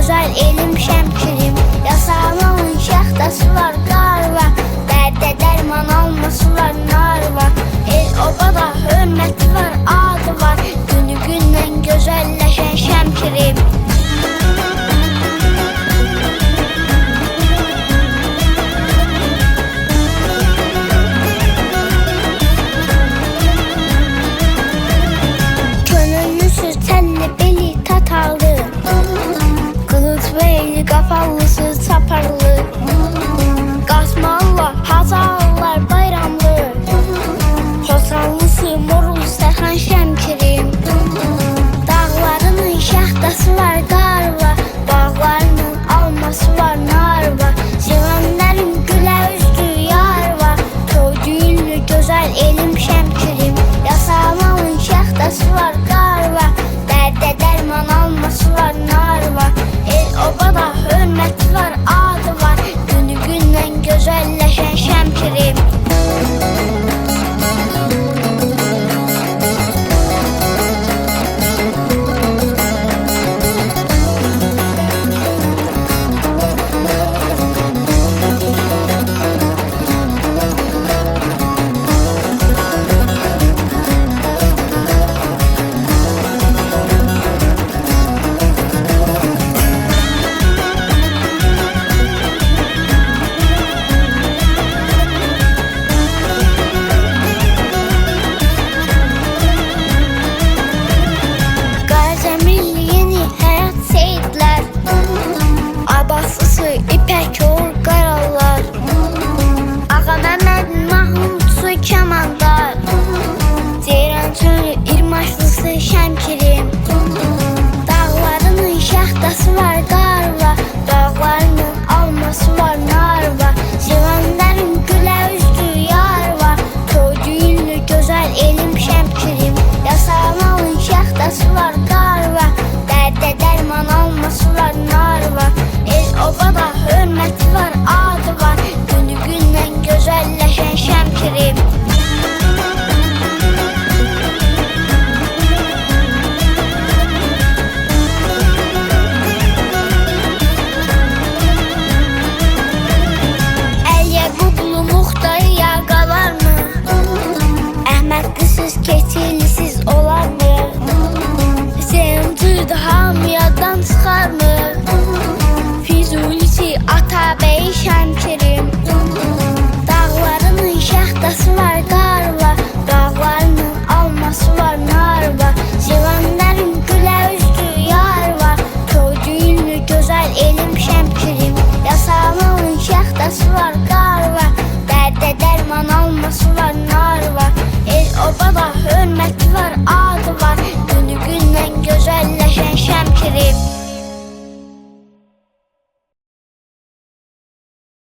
gözəl elim şəmkirim. Yasamamın şaxtası var, qar var. Dərdə dərman alması var, nar var. El obada hörməti var, adı var. Günü gündən gözəlləşən şəmkirim. Qafallısı, çaparlı, qasmallar, hazallar, bayramlı. Xosanlısı, morul, sərxan şəmkirim. Dağlarının şaxtası var, qar var. Bağlarının alması var, nar var. Sevənlərin gülə üzdü yar var. Toy düyünlü, gözəl elim şəmkirim. Yasamamın şaxtası var, qar var. Dərdə dərman alması var, nar var. El obada hörməti var, adı var. Günü gündən gözəlləşən şəmkirim. Abaslısı ipək olur qaralar. Ağa Məmməd Mahmudsu kəmandar. Ceyran çölü irmaşlısı şəmkirim. Dağlarının şaxtası var, qar var. Dağlarının alması var, nar var. Sevənlərin gülə üzdü yar var. Toy düyünlü gözəl elim şəmkirim. Yasamamın şaxtası var, qar var. Dərdə dərman alması var, nar var. El obada hörməti var, adı var. Günü gündən gözəlləşən şəmkirim. Əlyəqublu Muxtarı yağalarmı? Əhmədlisiz, keçilisiz olarmı? Hüseyin hamıyadan çıxarmı? Füzulisi Atabəyi şəmkirim. Dağlarının şaxtası var,